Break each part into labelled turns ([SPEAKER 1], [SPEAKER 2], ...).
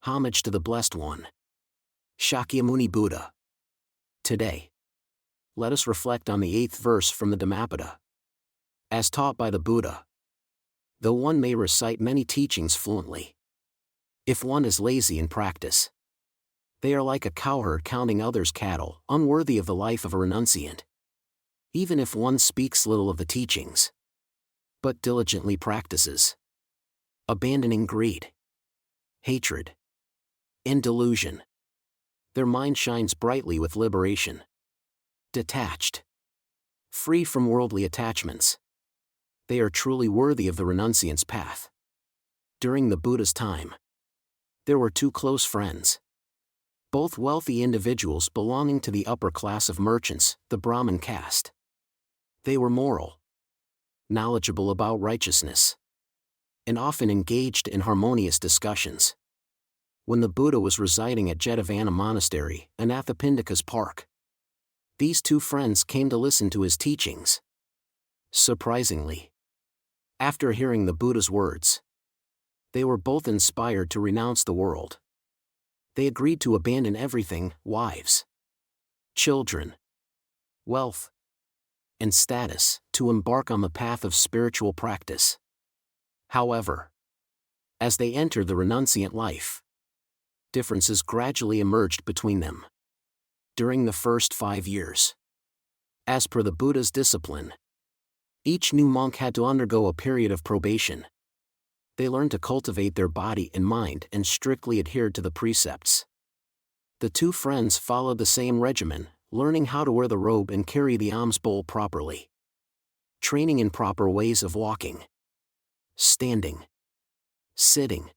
[SPEAKER 1] Homage to the Blessed One, Shakyamuni Buddha. Today, let us reflect on the 8th verse from the Dhammapada. As taught by the Buddha, though one may recite many teachings fluently, if one is lazy in practice, they are like a cowherd counting others' cattle, unworthy of the life of a renunciant. Even if one speaks little of the teachings, but diligently practices, abandoning greed, hatred, and delusion, their mind shines brightly with liberation. Detached, free from worldly attachments, they are truly worthy of the renunciant's path. During the Buddha's time, there were two close friends, both wealthy individuals belonging to the upper class of merchants, the Brahmin caste. They were moral, knowledgeable about righteousness, and often engaged in harmonious discussions. When the Buddha was residing at Jetavana Monastery, Anathapindika's park, these two friends came to listen to his teachings. Surprisingly, after hearing the Buddha's words, they were both inspired to renounce the world. They agreed to abandon everything: wives, children, wealth, and status, to embark on the path of spiritual practice. However, as they entered the renunciant life, differences gradually emerged between them. During the first 5 years, as per the Buddha's discipline, each new monk had to undergo a period of probation. They learned to cultivate their body and mind and strictly adhered to the precepts. The two friends followed the same regimen, learning how to wear the robe and carry the alms bowl properly, training in proper ways of walking, standing, sitting,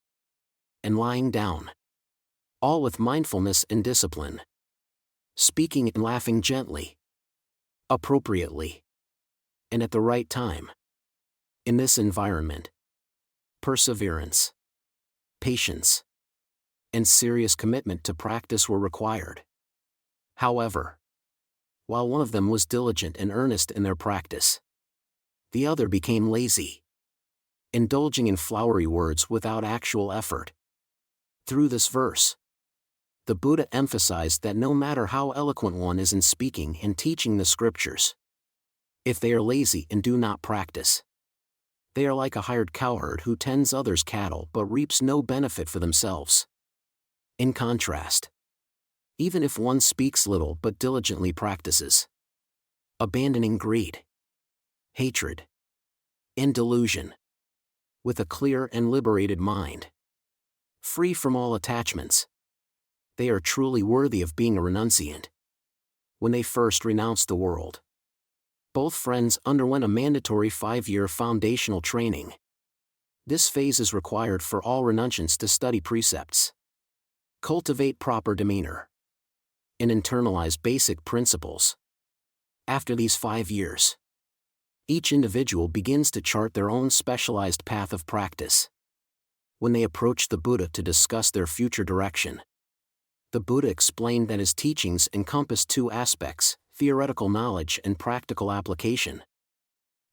[SPEAKER 1] and lying down, all with mindfulness and discipline, speaking and laughing gently, appropriately, and at the right time. In this environment, perseverance, patience, and serious commitment to practice were required. However, while one of them was diligent and earnest in their practice, the other became lazy, indulging in flowery words without actual effort. Through this verse, the Buddha emphasized that no matter how eloquent one is in speaking and teaching the scriptures, if they are lazy and do not practice, they are like a hired cowherd who tends others' cattle but reaps no benefit for themselves. In contrast, even if one speaks little but diligently practices, abandoning greed, hatred, and delusion, with a clear and liberated mind, free from all attachments, they are truly worthy of being a renunciant. When they first renounced the world, both friends underwent a mandatory 5-year foundational training. This phase is required for all renunciants to study precepts, cultivate proper demeanor, and internalize basic principles. After these 5 years, each individual begins to chart their own specialized path of practice. When they approached the Buddha to discuss their future direction, the Buddha explained that his teachings encompass two aspects: theoretical knowledge and practical application.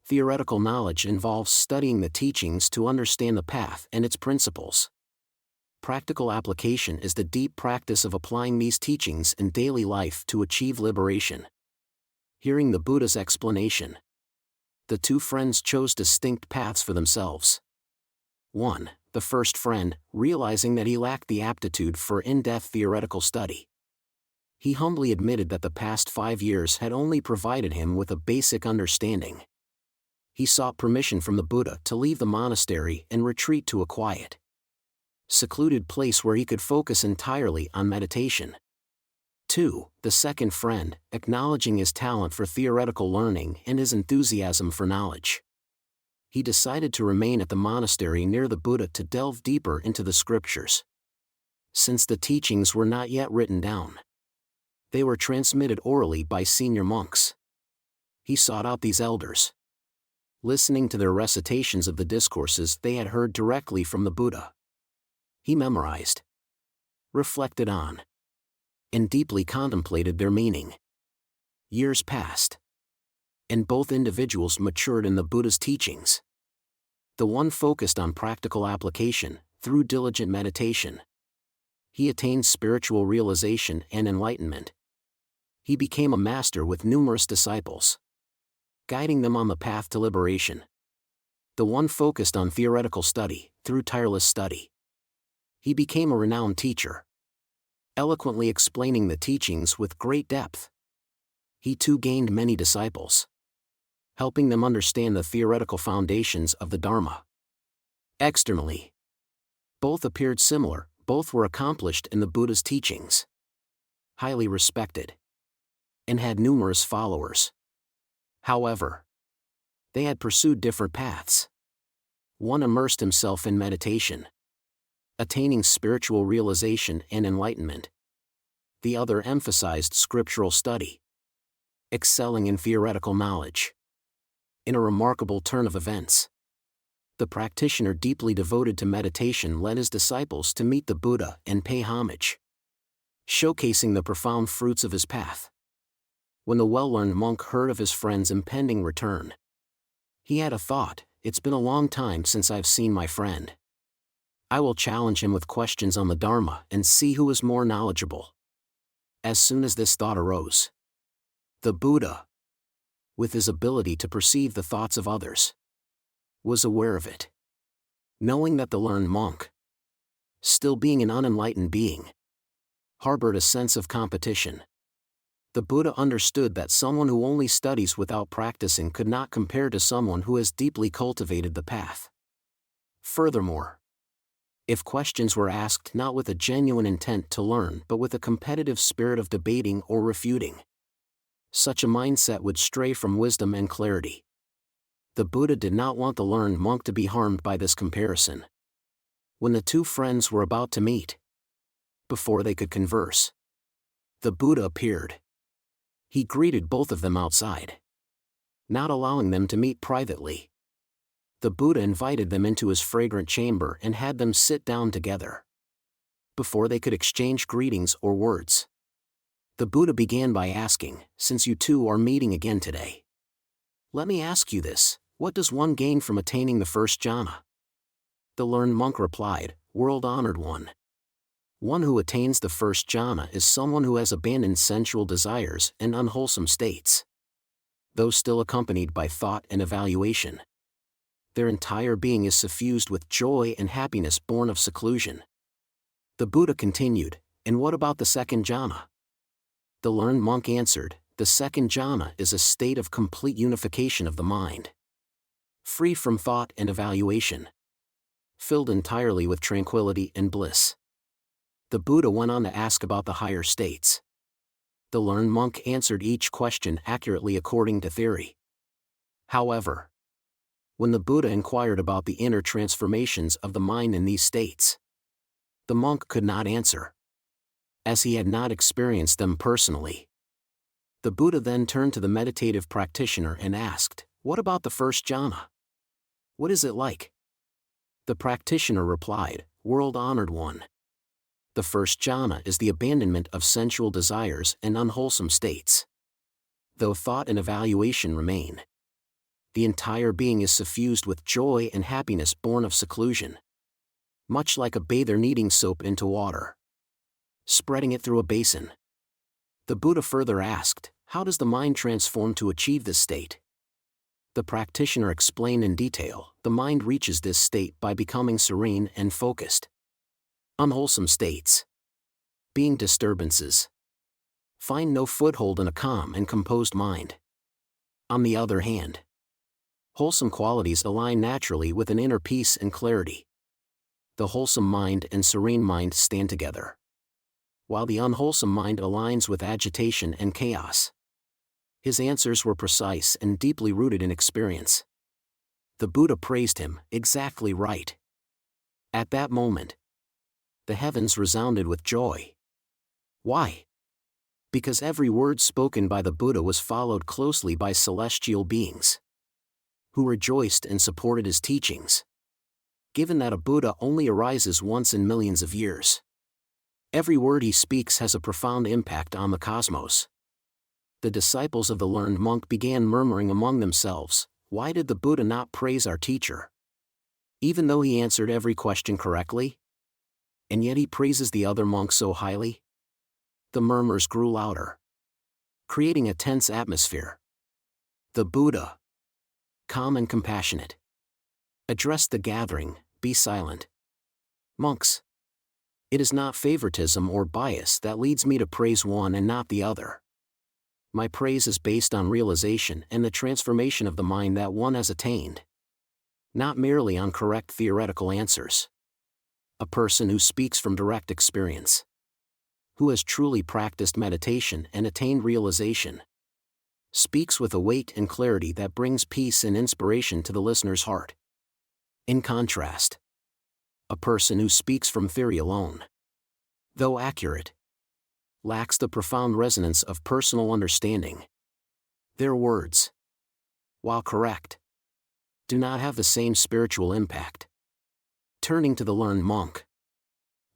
[SPEAKER 1] Theoretical knowledge involves studying the teachings to understand the path and its principles. Practical application is the deep practice of applying these teachings in daily life to achieve liberation. Hearing the Buddha's explanation, the two friends chose distinct paths for themselves. 1. The first friend, realizing that he lacked the aptitude for in-depth theoretical study, he humbly admitted that the past 5 years had only provided him with a basic understanding. He sought permission from the Buddha to leave the monastery and retreat to a quiet, secluded place where he could focus entirely on meditation. 2. The second friend, acknowledging his talent for theoretical learning and his enthusiasm for knowledge, he decided to remain at the monastery near the Buddha to delve deeper into the scriptures. Since the teachings were not yet written down, they were transmitted orally by senior monks. He sought out these elders, listening to their recitations of the discourses they had heard directly from the Buddha. He memorized, reflected on, and deeply contemplated their meaning. Years passed, and both individuals matured in the Buddha's teachings. The one focused on practical application, through diligent meditation. He attained spiritual realization and enlightenment. He became a master with numerous disciples, guiding them on the path to liberation. The one focused on theoretical study, through tireless study. He became a renowned teacher, eloquently explaining the teachings with great depth. He too gained many disciples, helping them understand the theoretical foundations of the Dharma. Externally, both appeared similar, both were accomplished in the Buddha's teachings, highly respected, and had numerous followers. However, they had pursued different paths. One immersed himself in meditation, attaining spiritual realization and enlightenment. The other emphasized scriptural study, excelling in theoretical knowledge. In a remarkable turn of events, the practitioner deeply devoted to meditation led his disciples to meet the Buddha and pay homage, showcasing the profound fruits of his path. When the well-learned monk heard of his friend's impending return, he had a thought: it's been a long time since I've seen my friend. I will challenge him with questions on the Dharma and see who is more knowledgeable. As soon as this thought arose, the Buddha, with his ability to perceive the thoughts of others, was aware of it. Knowing that the learned monk, still being an unenlightened being, harbored a sense of competition, the Buddha understood that someone who only studies without practicing could not compare to someone who has deeply cultivated the path. Furthermore, if questions were asked not with a genuine intent to learn but with a competitive spirit of debating or refuting, such a mindset would stray from wisdom and clarity. The Buddha did not want the learned monk to be harmed by this comparison. When the two friends were about to meet, before they could converse, the Buddha appeared. He greeted both of them outside, not allowing them to meet privately. The Buddha invited them into his fragrant chamber and had them sit down together. Before they could exchange greetings or words, the Buddha began by asking, "Since you two are meeting again today, let me ask you this: what does one gain from attaining the first jhana?" The learned monk replied, "World-honored one, one who attains the first jhana is someone who has abandoned sensual desires and unwholesome states, though still accompanied by thought and evaluation. Their entire being is suffused with joy and happiness born of seclusion." The Buddha continued, "And what about the second jhana?" The learned monk answered, "The second jhana is a state of complete unification of the mind, free from thought and evaluation, filled entirely with tranquility and bliss." The Buddha went on to ask about the higher states. The learned monk answered each question accurately according to theory. However, when the Buddha inquired about the inner transformations of the mind in these states, the monk could not answer, as he had not experienced them personally. The Buddha then turned to the meditative practitioner and asked, "What about the first jhana? What is it like?" The practitioner replied, "World-honored one, the first jhana is the abandonment of sensual desires and unwholesome states. Though thought and evaluation remain, the entire being is suffused with joy and happiness born of seclusion, much like a bather kneading soap into water, spreading it through a basin." The Buddha further asked, "How does the mind transform to achieve this state?" The practitioner explained in detail, "The mind reaches this state by becoming serene and focused. Unwholesome states, being disturbances, find no foothold in a calm and composed mind. On the other hand, wholesome qualities align naturally with an inner peace and clarity. The wholesome mind and serene mind stand together, while the unwholesome mind aligns with agitation and chaos." His answers were precise and deeply rooted in experience. The Buddha praised him, "Exactly right." At that moment, the heavens resounded with joy. Why? Because every word spoken by the Buddha was followed closely by celestial beings, who rejoiced and supported his teachings. Given that a Buddha only arises once in millions of years, every word he speaks has a profound impact on the cosmos. The disciples of the learned monk began murmuring among themselves, "Why did the Buddha not praise our teacher, even though he answered every question correctly?" and yet he praises the other monk so highly? The murmurs grew louder, creating a tense atmosphere. The Buddha, calm and compassionate, addressed the gathering, "Be silent. Monks, it is not favoritism or bias that leads me to praise one and not the other. My praise is based on realization and the transformation of the mind that one has attained, not merely on correct theoretical answers. A person who speaks from direct experience, who has truly practiced meditation and attained realization, speaks with a weight and clarity that brings peace and inspiration to the listener's heart. In contrast, a person who speaks from theory alone, though accurate, lacks the profound resonance of personal understanding. Their words, while correct, do not have the same spiritual impact." Turning to the learned monk,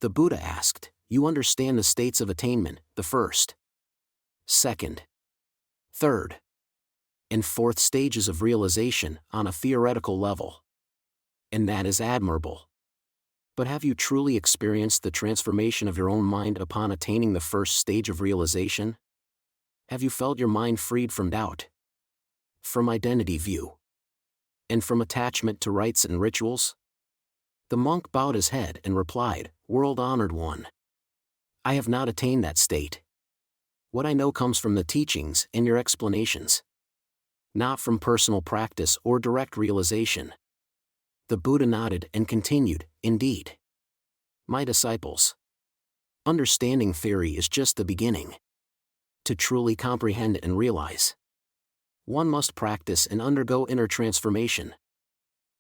[SPEAKER 1] the Buddha asked, "You understand the states of attainment, the first, second, third, and fourth stages of realization on a theoretical level. And that is admirable. But have you truly experienced the transformation of your own mind upon attaining the first stage of realization? Have you felt your mind freed from doubt, from identity view, and from attachment to rites and rituals?" The monk bowed his head and replied, "World-honored one, I have not attained that state. What I know comes from the teachings and your explanations, not from personal practice or direct realization." The Buddha nodded and continued, "Indeed, my disciples, understanding theory is just the beginning. To truly comprehend and realize, one must practice and undergo inner transformation.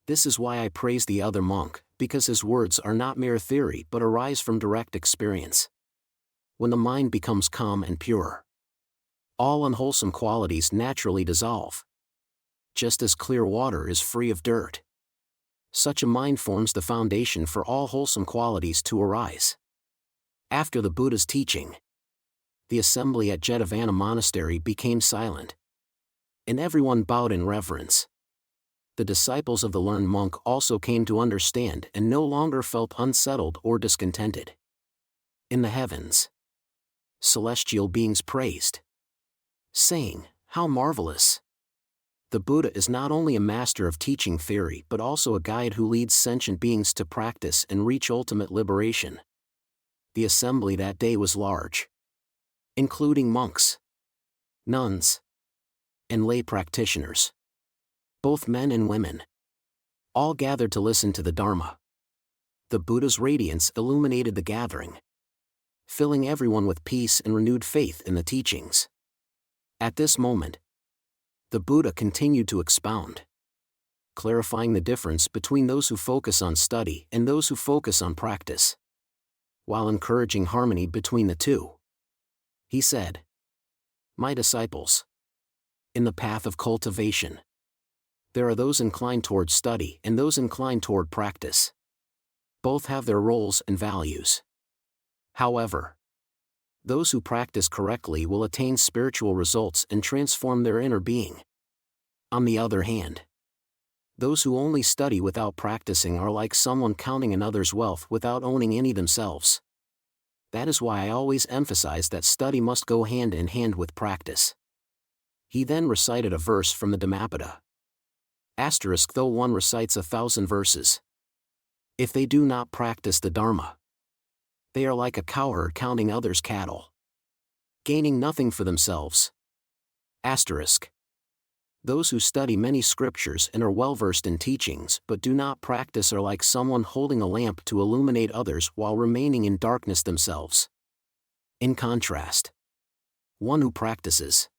[SPEAKER 1] This is why I praise the other monk, because his words are not mere theory but arise from direct experience. When the mind becomes calm and pure, all unwholesome qualities naturally dissolve. Just as clear water is free of dirt, such a mind forms the foundation for all wholesome qualities to arise." After the Buddha's teaching, the assembly at Jetavana Monastery became silent, and everyone bowed in reverence. The disciples of the learned monk also came to understand and no longer felt unsettled or discontented. In the heavens, celestial beings praised, saying, "How marvelous! The Buddha is not only a master of teaching theory but also a guide who leads sentient beings to practice and reach ultimate liberation." The assembly that day was large, including monks, nuns, and lay practitioners, both men and women, all gathered to listen to the Dharma. The Buddha's radiance illuminated the gathering, filling everyone with peace and renewed faith in the teachings. At this moment, the Buddha continued to expound, clarifying the difference between those who focus on study and those who focus on practice, while encouraging harmony between the two. He said, "My disciples, in the path of cultivation, there are those inclined toward study and those inclined toward practice. Both have their roles and values. However, those who practice correctly will attain spiritual results and transform their inner being. On the other hand, those who only study without practicing are like someone counting another's wealth without owning any themselves. That is why I always emphasize that study must go hand in hand with practice." He then recited a verse from the Dhammapada. Though one recites 1,000 verses, if they do not practice the Dharma, they are like a cowherd counting others' cattle, gaining nothing for themselves. Those who study many scriptures and are well-versed in teachings but do not practice are like someone holding a lamp to illuminate others while remaining in darkness themselves. In contrast, one who practices,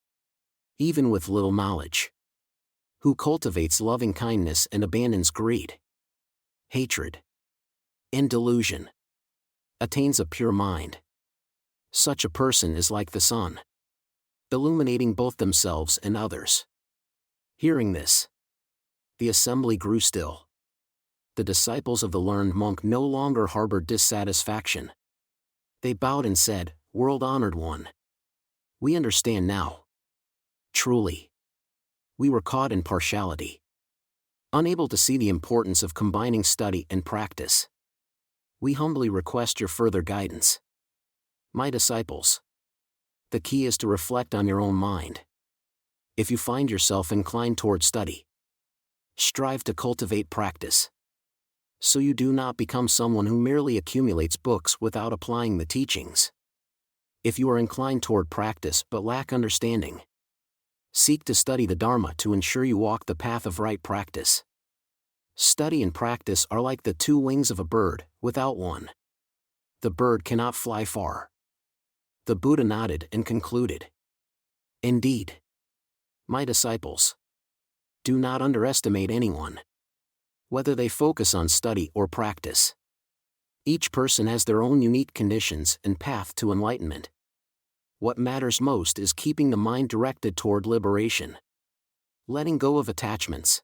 [SPEAKER 1] even with little knowledge, who cultivates loving kindness and abandons greed, hatred, and delusion, attains a pure mind. Such a person is like the sun, illuminating both themselves and others." Hearing this, the assembly grew still. The disciples of the learned monk no longer harbored dissatisfaction. They bowed and said, "World-honored one, we understand now. Truly, we were caught in partiality, unable to see the importance of combining study and practice. We humbly request your further guidance. My disciples. The key is to reflect on your own mind. If you find yourself inclined toward study, strive to cultivate practice, so you do not become someone who merely accumulates books without applying the teachings. If you are inclined toward practice but lack understanding, seek to study the Dharma to ensure you walk the path of right practice. Study and practice are like the two wings of a bird. Without one, the bird cannot fly far. The Buddha nodded and concluded, Indeed. My disciples. Do not underestimate anyone, whether they focus on study or practice. Each person has their own unique conditions and path to enlightenment. What matters most is keeping the mind directed toward liberation, letting go of attachments,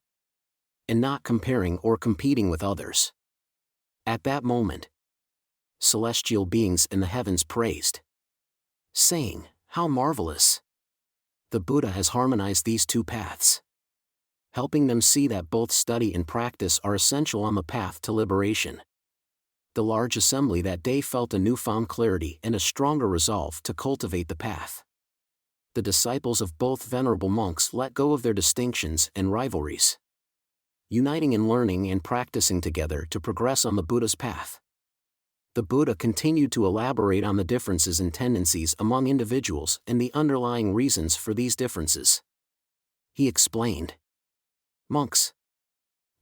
[SPEAKER 1] and not comparing or competing with others. At that moment, celestial beings in the heavens praised, saying, How marvelous! The Buddha has harmonized these two paths, helping them see that both study and practice are essential on the path to liberation. The large assembly that day felt a newfound clarity and a stronger resolve to cultivate the path. The disciples of both venerable monks let go of their distinctions and rivalries, uniting in learning and practicing together to progress on the Buddha's path. The Buddha continued to elaborate on the differences and tendencies among individuals and the underlying reasons for these differences. He explained, Monks,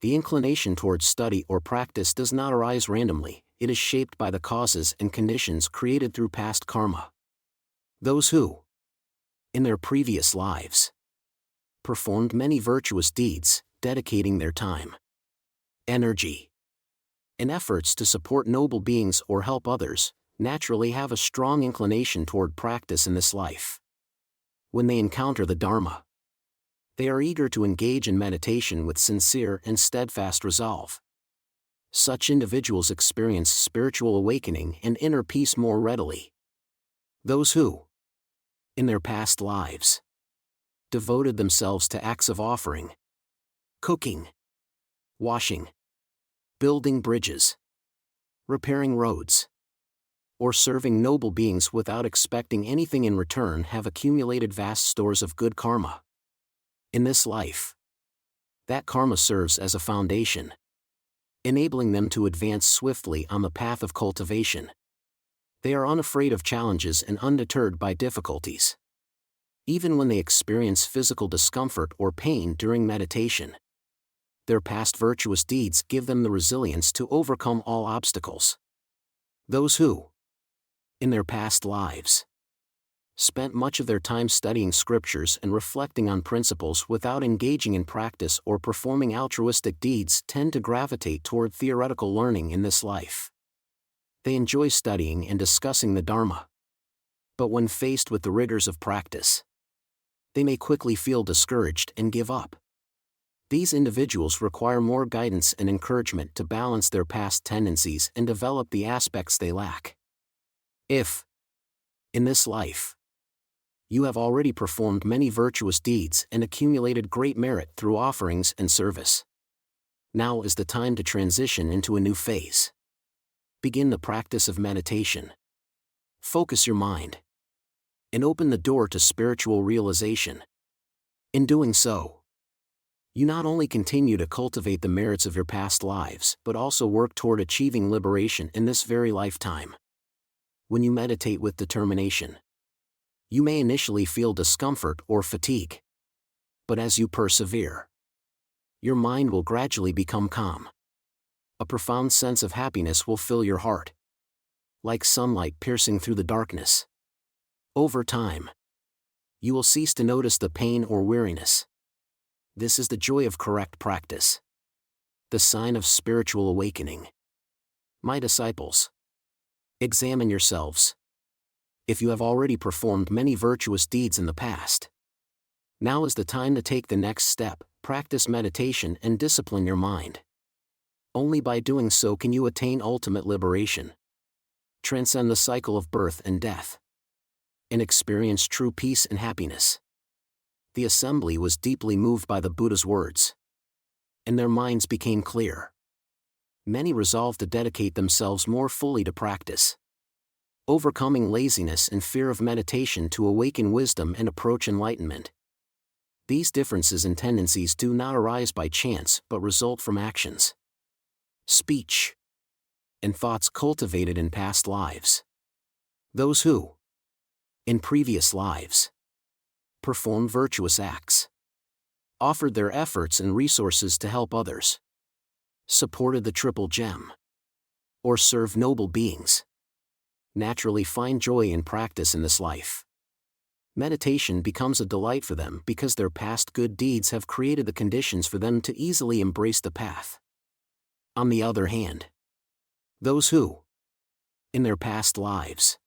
[SPEAKER 1] the inclination towards study or practice does not arise randomly, it is shaped by the causes and conditions created through past karma. Those who, in their previous lives, performed many virtuous deeds, dedicating their time, energy, and efforts to support noble beings or help others, naturally have a strong inclination toward practice in this life. When they encounter the Dharma, they are eager to engage in meditation with sincere and steadfast resolve. Such individuals experience spiritual awakening and inner peace more readily. Those who, in their past lives, devoted themselves to acts of offering, cooking, washing, building bridges, repairing roads, or serving noble beings without expecting anything in return have accumulated vast stores of good karma. In this life, that karma serves as a foundation, enabling them to advance swiftly on the path of cultivation. They are unafraid of challenges and undeterred by difficulties. Even when they experience physical discomfort or pain during meditation, their past virtuous deeds give them the resilience to overcome all obstacles. Those who, in their past lives, spent much of their time studying scriptures and reflecting on principles without engaging in practice or performing altruistic deeds tend to gravitate toward theoretical learning in this life. They enjoy studying and discussing the Dharma. But when faced with the rigors of practice, they may quickly feel discouraged and give up. These individuals require more guidance and encouragement to balance their past tendencies and develop the aspects they lack. If, in this life, you have already performed many virtuous deeds and accumulated great merit through offerings and service, now is the time to transition into a new phase. Begin the practice of meditation. Focus your mind, and open the door to spiritual realization. In doing so, you not only continue to cultivate the merits of your past lives but also work toward achieving liberation in this very lifetime. When you meditate with determination, you may initially feel discomfort or fatigue. But as you persevere, your mind will gradually become calm. A profound sense of happiness will fill your heart, like sunlight piercing through the darkness. Over time, you will cease to notice the pain or weariness. This is the joy of correct practice, the sign of spiritual awakening. My disciples, examine yourselves. If you have already performed many virtuous deeds in the past, now is the time to take the next step, practice meditation and discipline your mind. Only by doing so can you attain ultimate liberation, transcend the cycle of birth and death, and experience true peace and happiness. The assembly was deeply moved by the Buddha's words, and their minds became clear. Many resolve to dedicate themselves more fully to practice, overcoming laziness and fear of meditation to awaken wisdom and approach enlightenment. These differences in tendencies do not arise by chance but result from actions, speech, and thoughts cultivated in past lives. Those who, in previous lives, performed virtuous acts, offered their efforts and resources to help others, supported the triple gem, or served noble beings, naturally find joy in practice in this life. Meditation becomes a delight for them because their past good deeds have created the conditions for them to easily embrace the path. On the other hand, those who, in their past lives,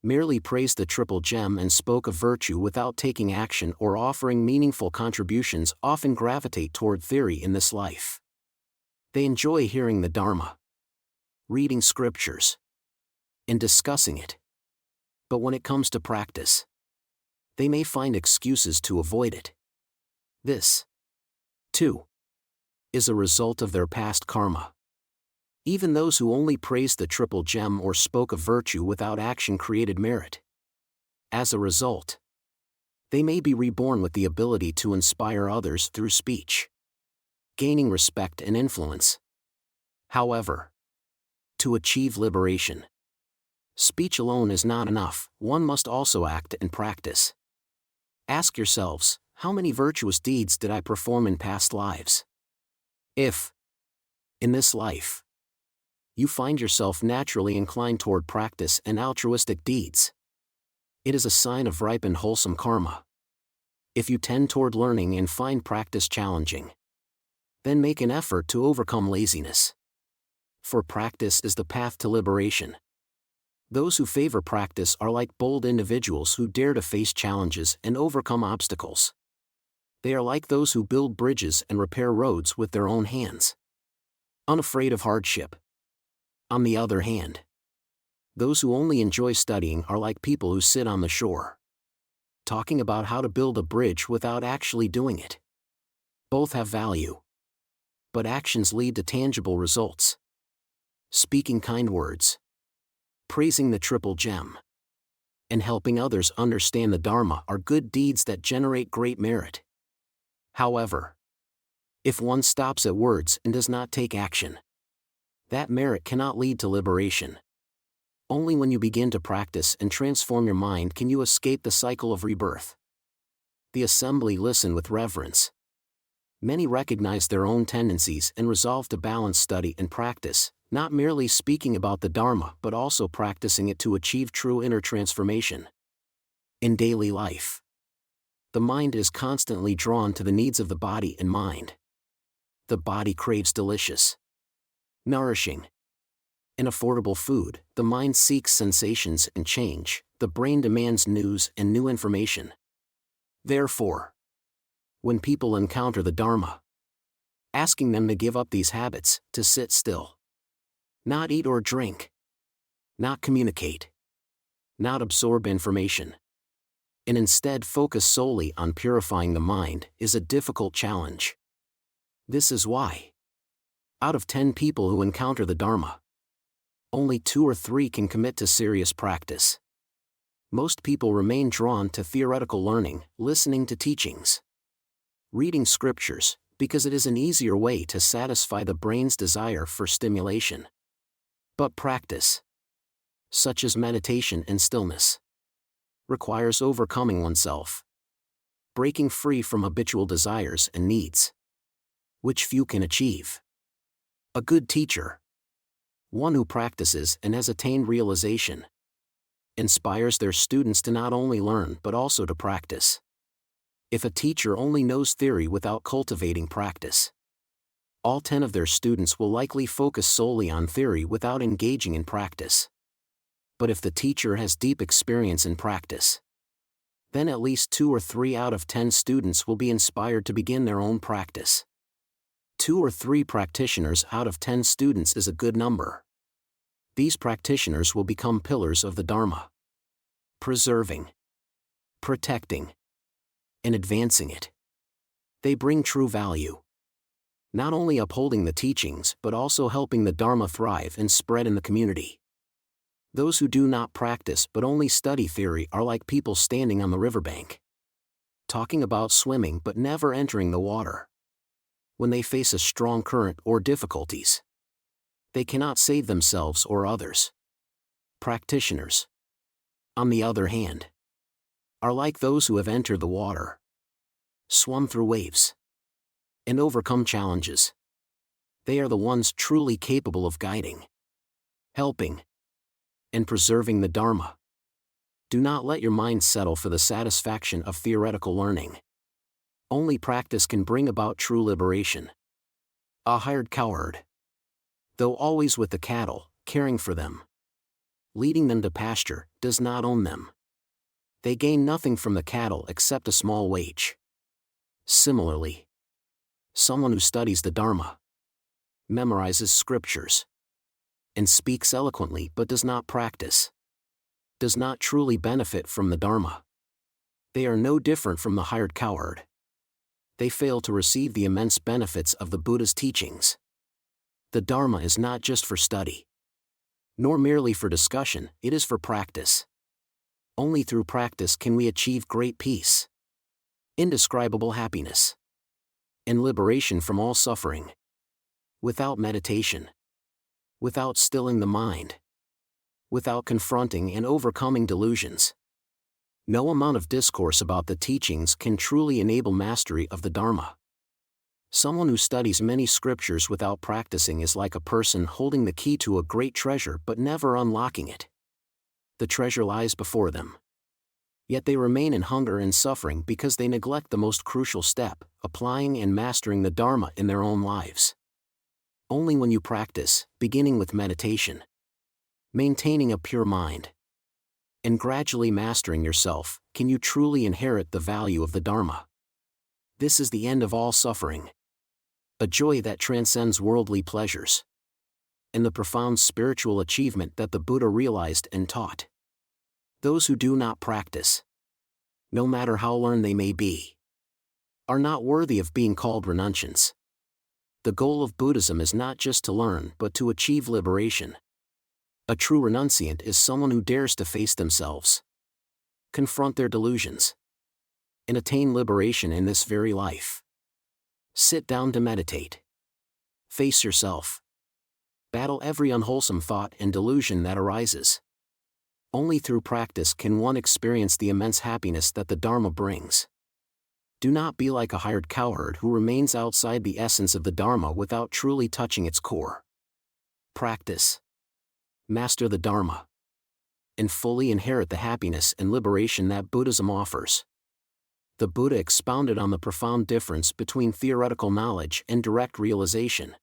[SPEAKER 1] merely praised the triple gem and spoke of virtue without taking action or offering meaningful contributions often gravitate toward theory in this life. They enjoy hearing the Dharma, reading scriptures, and discussing it. But when it comes to practice, they may find excuses to avoid it. This, too, is a result of their past karma. Even those who only praised the triple gem or spoke of virtue without action created merit. As a result, they may be reborn with the ability to inspire others through speech, gaining respect and influence. However, to achieve liberation, speech alone is not enough, one must also act and practice. Ask yourselves, how many virtuous deeds did I perform in past lives? If, in this life, you find yourself naturally inclined toward practice and altruistic deeds, it is a sign of ripe and wholesome karma. If you tend toward learning and find practice challenging, then make an effort to overcome laziness. For practice is the path to liberation. Those who favor practice are like bold individuals who dare to face challenges and overcome obstacles. They are like those who build bridges and repair roads with their own hands, unafraid of hardship. On the other hand, those who only enjoy studying are like people who sit on the shore, talking about how to build a bridge without actually doing it. Both have value, but actions lead to tangible results. Speaking kind words, praising the triple gem, and helping others understand the Dharma are good deeds that generate great merit. However, if one stops at words and does not take action, that merit cannot lead to liberation. Only when you begin to practice and transform your mind can you escape the cycle of rebirth. The assembly listen with reverence. Many recognize their own tendencies and resolve to balance study and practice, not merely speaking about the Dharma but also practicing it to achieve true inner transformation. In daily life, the mind is constantly drawn to the needs of the body and mind. The body craves delicious, nourishing, and affordable food, the mind seeks sensations and change, the brain demands news and new information. Therefore, when people encounter the Dharma, asking them to give up these habits, to sit still, not eat or drink, not communicate, not absorb information, and instead focus solely on purifying the mind, is a difficult challenge. This is why, out of 10 people who encounter the Dharma, only 2 or 3 can commit to serious practice. Most people remain drawn to theoretical learning, listening to teachings, reading scriptures, because it is an easier way to satisfy the brain's desire for stimulation. But practice, such as meditation and stillness, requires overcoming oneself, breaking free from habitual desires and needs, which few can achieve. A good teacher, one who practices and has attained realization, inspires their students to not only learn but also to practice. If a teacher only knows theory without cultivating practice, all 10 of their students will likely focus solely on theory without engaging in practice. But if the teacher has deep experience in practice, then at least 2 or 3 out of 10 students will be inspired to begin their own practice. 2 or 3 practitioners out of 10 students is a good number. These practitioners will become pillars of the Dharma, preserving, protecting, and advancing it. They bring true value, not only upholding the teachings but also helping the Dharma thrive and spread in the community. Those who do not practice but only study theory are like people standing on the riverbank, talking about swimming but never entering the water. When they face a strong current or difficulties, they cannot save themselves or others. Practitioners, on the other hand, are like those who have entered the water, swum through waves, and overcome challenges. They are the ones truly capable of guiding, helping, and preserving the Dharma. Do not let your mind settle for the satisfaction of theoretical learning. Only practice can bring about true liberation. A hired cowherd, though always with the cattle, caring for them, leading them to pasture, does not own them. They gain nothing from the cattle except a small wage. Similarly, someone who studies the Dharma, memorizes scriptures, and speaks eloquently but does not practice, does not truly benefit from the Dharma. They are no different from the hired cowherd. They fail to receive the immense benefits of the Buddha's teachings. The Dharma is not just for study, nor merely for discussion, it is for practice. Only through practice can we achieve great peace, indescribable happiness, and liberation from all suffering. Without meditation, without stilling the mind, without confronting and overcoming delusions, no amount of discourse about the teachings can truly enable mastery of the Dharma. Someone who studies many scriptures without practicing is like a person holding the key to a great treasure but never unlocking it. The treasure lies before them, yet they remain in hunger and suffering because they neglect the most crucial step, applying and mastering the Dharma in their own lives. Only when you practice, beginning with meditation, maintaining a pure mind, and gradually mastering yourself, can you truly inherit the value of the Dharma. This is the end of all suffering, a joy that transcends worldly pleasures, and the profound spiritual achievement that the Buddha realized and taught. Those who do not practice, no matter how learned they may be, are not worthy of being called renunciants. The goal of Buddhism is not just to learn but to achieve liberation. A true renunciant is someone who dares to face themselves, confront their delusions, and attain liberation in this very life. Sit down to meditate. Face yourself. Battle every unwholesome thought and delusion that arises. Only through practice can one experience the immense happiness that the Dharma brings. Do not be like a hired cowherd who remains outside the essence of the Dharma without truly touching its core. Practice. Master the Dharma, and fully inherit the happiness and liberation that Buddhism offers. The Buddha expounded on the profound difference between theoretical knowledge and direct realization,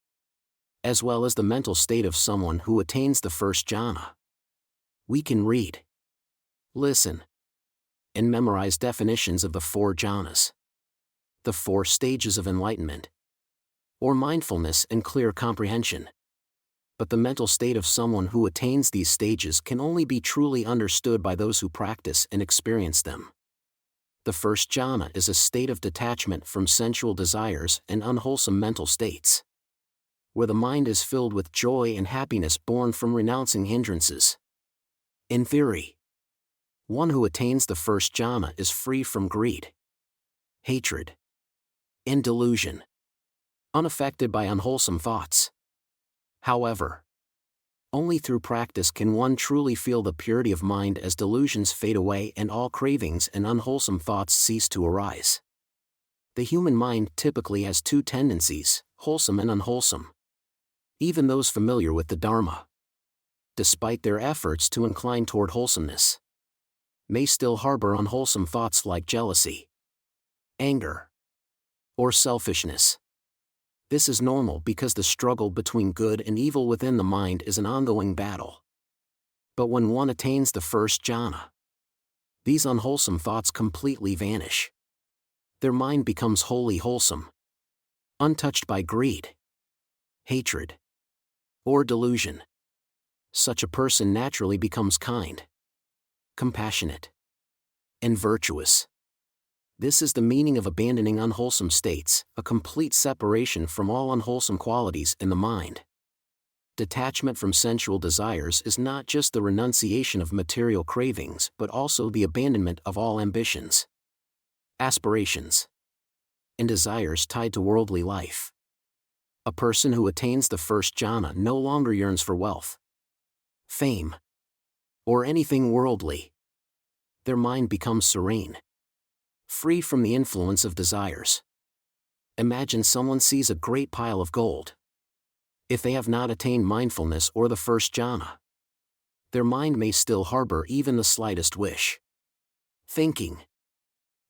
[SPEAKER 1] as well as the mental state of someone who attains the first jhana. We can read, listen, and memorize definitions of the 4 jhanas, the 4 stages of enlightenment, or mindfulness and clear comprehension. But the mental state of someone who attains these stages can only be truly understood by those who practice and experience them. The first jhana is a state of detachment from sensual desires and unwholesome mental states, where the mind is filled with joy and happiness born from renouncing hindrances. In theory, one who attains the first jhana is free from greed, hatred, and delusion, unaffected by unwholesome thoughts. However, only through practice can one truly feel the purity of mind as delusions fade away and all cravings and unwholesome thoughts cease to arise. The human mind typically has 2 tendencies, wholesome and unwholesome. Even those familiar with the Dharma, despite their efforts to incline toward wholesomeness, may still harbor unwholesome thoughts like jealousy, anger, or selfishness. This is normal because the struggle between good and evil within the mind is an ongoing battle. But when one attains the first jhana, these unwholesome thoughts completely vanish. Their mind becomes wholly wholesome, untouched by greed, hatred, or delusion. Such a person naturally becomes kind, compassionate, and virtuous. This is the meaning of abandoning unwholesome states, a complete separation from all unwholesome qualities in the mind. Detachment from sensual desires is not just the renunciation of material cravings but also the abandonment of all ambitions, aspirations, and desires tied to worldly life. A person who attains the first jhana no longer yearns for wealth, fame, or anything worldly. Their mind becomes serene, free from the influence of desires. Imagine someone sees a great pile of gold. If they have not attained mindfulness or the first jhana, their mind may still harbor even the slightest wish, thinking,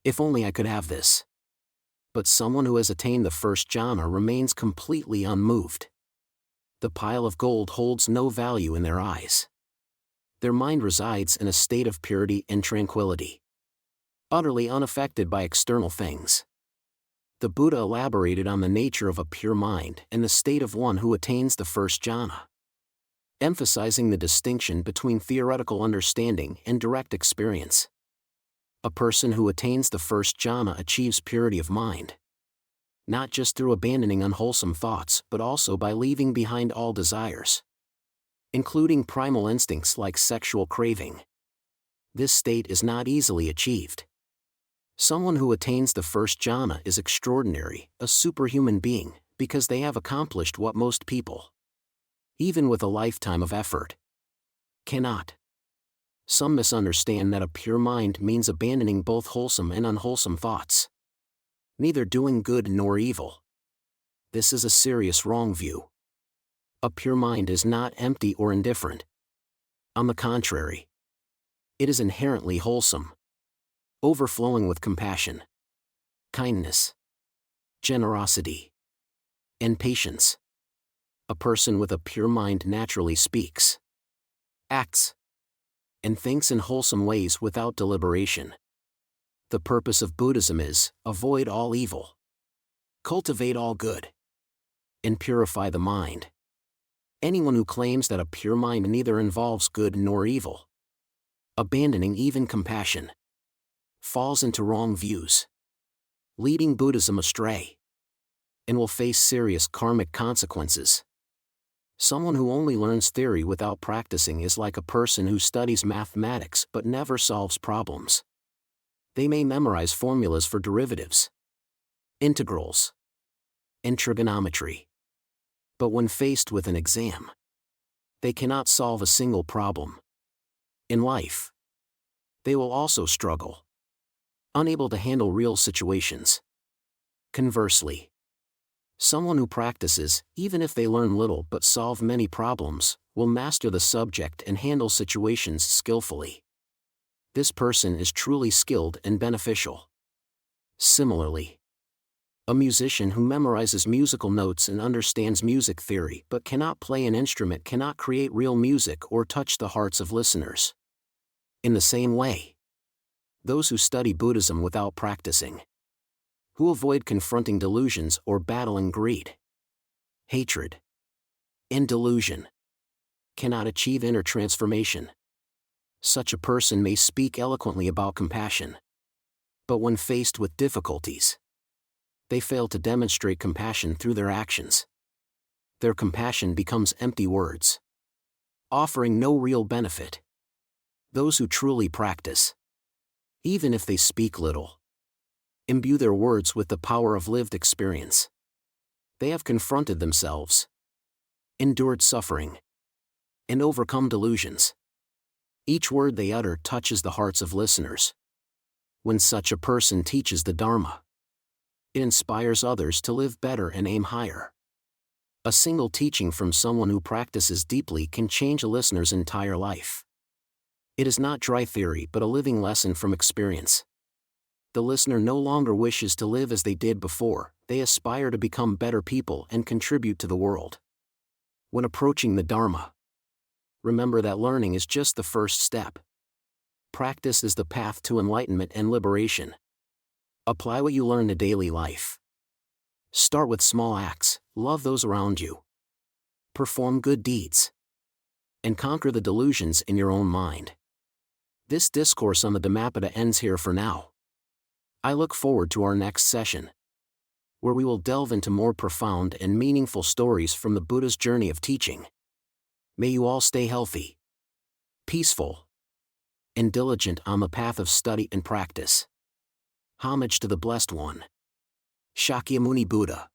[SPEAKER 1] "If only I could have this." But someone who has attained the first jhana remains completely unmoved. The pile of gold holds no value in their eyes. Their mind resides in a state of purity and tranquility, utterly unaffected by external things. The Buddha elaborated on the nature of a pure mind and the state of one who attains the first jhana, emphasizing the distinction between theoretical understanding and direct experience. A person who attains the first jhana achieves purity of mind, not just through abandoning unwholesome thoughts but also by leaving behind all desires, including primal instincts like sexual craving. This state is not easily achieved. Someone who attains the first jhana is extraordinary, a superhuman being, because they have accomplished what most people, even with a lifetime of effort, cannot. Some misunderstand that a pure mind means abandoning both wholesome and unwholesome thoughts, neither doing good nor evil. This is a serious wrong view. A pure mind is not empty or indifferent. On the contrary, it is inherently wholesome, overflowing with compassion, kindness, generosity, and patience. A person with a pure mind naturally speaks, acts, and thinks in wholesome ways without deliberation. The purpose of Buddhism is, avoid all evil, cultivate all good, and purify the mind. Anyone who claims that a pure mind neither involves good nor evil, abandoning even compassion, falls into wrong views, leading Buddhism astray, and will face serious karmic consequences. Someone who only learns theory without practicing is like a person who studies mathematics but never solves problems. They may memorize formulas for derivatives, integrals, and trigonometry, but when faced with an exam, they cannot solve a single problem. In life, they will also struggle, unable to handle real situations. Conversely, someone who practices, even if they learn little but solve many problems, will master the subject and handle situations skillfully. This person is truly skilled and beneficial. Similarly, a musician who memorizes musical notes and understands music theory but cannot play an instrument cannot create real music or touch the hearts of listeners. In the same way, those who study Buddhism without practicing, who avoid confronting delusions or battling greed, hatred, and delusion, cannot achieve inner transformation. Such a person may speak eloquently about compassion, but when faced with difficulties, they fail to demonstrate compassion through their actions. Their compassion becomes empty words, offering no real benefit. Those who truly practice, even if they speak little, imbue their words with the power of lived experience. They have confronted themselves, endured suffering, and overcome delusions. Each word they utter touches the hearts of listeners. When such a person teaches the Dharma, it inspires others to live better and aim higher. A single teaching from someone who practices deeply can change a listener's entire life. It is not dry theory but a living lesson from experience. The listener no longer wishes to live as they did before, they aspire to become better people and contribute to the world. When approaching the Dharma, remember that learning is just the first step. Practice is the path to enlightenment and liberation. Apply what you learn to daily life. Start with small acts, love those around you, perform good deeds, and conquer the delusions in your own mind. This discourse on the Dhammapada ends here for now. I look forward to our next session, where we will delve into more profound and meaningful stories from the Buddha's journey of teaching. May you all stay healthy, peaceful, and diligent on the path of study and practice. Homage to the Blessed One, Shakyamuni Buddha.